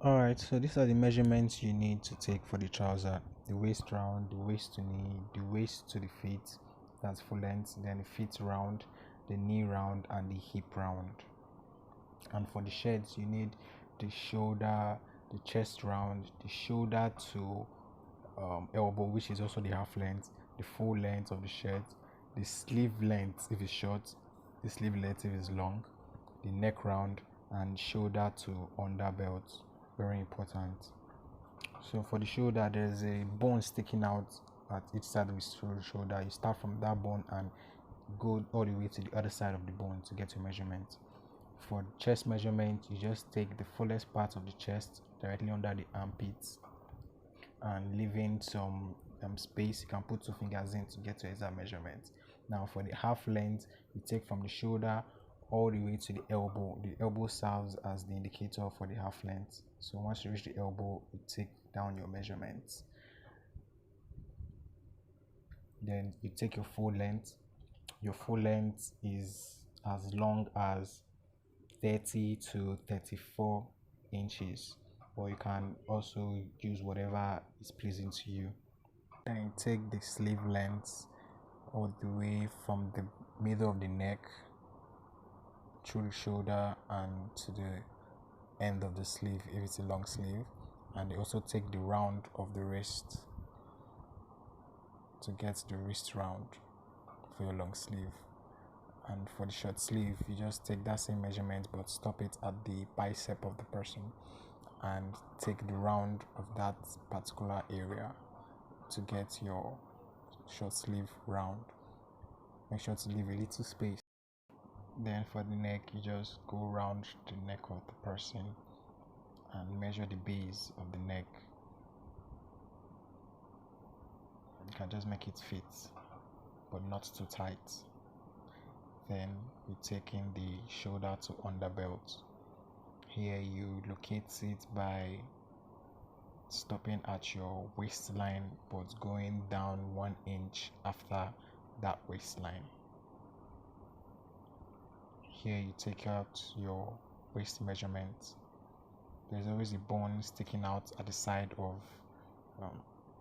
Alright, so these are the measurements you need to take for the trouser: the waist round, the waist to knee, the waist to the feet, that's full length, then the feet round, the knee round, and the hip round. And for the shirts, you need the shoulder, the chest round, the shoulder to elbow, which is also the half length, the full length of the shirt, the sleeve length if it's short, the sleeve length if it's long, the neck round, and shoulder to underbelt. Very important. So for the shoulder, there's a bone sticking out at each side of the shoulder. You start from that bone and go all the way to the other side of the bone to get your measurement. For chest measurement, you just take the fullest part of the chest directly under the armpits and leaving some space. You can put two fingers in to get your exact measurement. Now for the half length, you take from the shoulder all the way to the elbow. The elbow serves as the indicator for the half length. So once you reach the elbow, you take down your measurements. Then you take your full length. Your full length is as long as 30 to 34 inches, or you can also use whatever is pleasing to you. Then you take the sleeve length all the way from the middle of the neck through the shoulder and to the end of the sleeve if it's a long sleeve. And you also take the round of the wrist to get the wrist round for your long sleeve. And for the short sleeve, you just take that same measurement but stop it at the bicep of the person and take the round of that particular area to get your short sleeve round. Make sure to leave a little space. Then for the neck, you just go around the neck of the person and measure the base of the neck. You can just make it fit but not too tight. Then you take in the shoulder to underbelt. Here you locate it by stopping at your waistline but going down 1 inch after that waistline. Here you take out your waist measurement. There's always a bone sticking out at the side of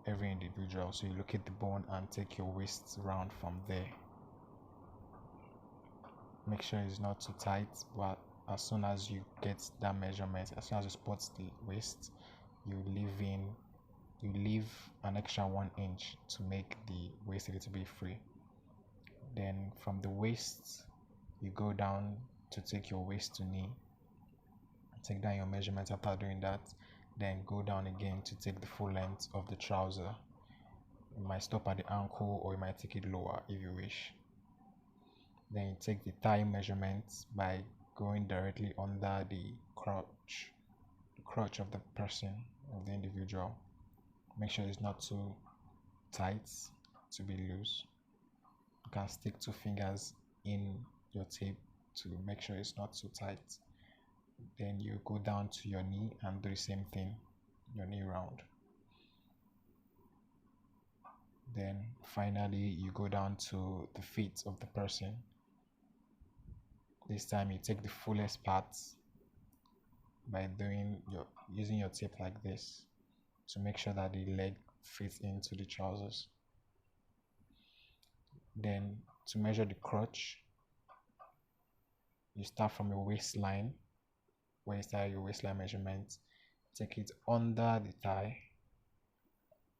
every individual, so you locate the bone and take your waist round from there. Make sure it's not too tight, but as soon as you get that measurement, as soon as you spot the waist, you leave an extra 1 inch to make the waist a little bit free. Then from the waist, you go down to take your waist to knee. Take down your measurements after doing that. Then go down again to take the full length of the trouser. You might stop at the ankle or you might take it lower if you wish. Then you take the thigh measurements by going directly under the crotch of the person, of the individual. Make sure it's not too tight to be loose. You can stick two fingers in your tape to make sure it's not too tight. Then you go down to your knee and do the same thing, your knee round. Then finally you go down to the feet of the person. This time you take the fullest part by using your tape like this to make sure that the leg fits into the trousers. Then to measure the crotch, you start from your waistline, where you start your waistline measurement, take it under the thigh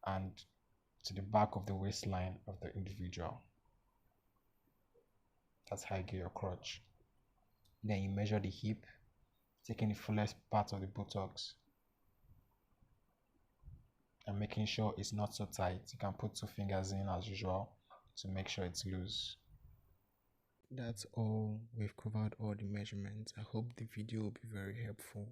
and to the back of the waistline of the individual. That's how you get your crotch. Then you measure the hip, taking the fullest part of the buttocks and making sure it's not so tight. You can put two fingers in as usual to make sure it's loose. That's all. We've covered all the measurements. I hope the video will be very helpful.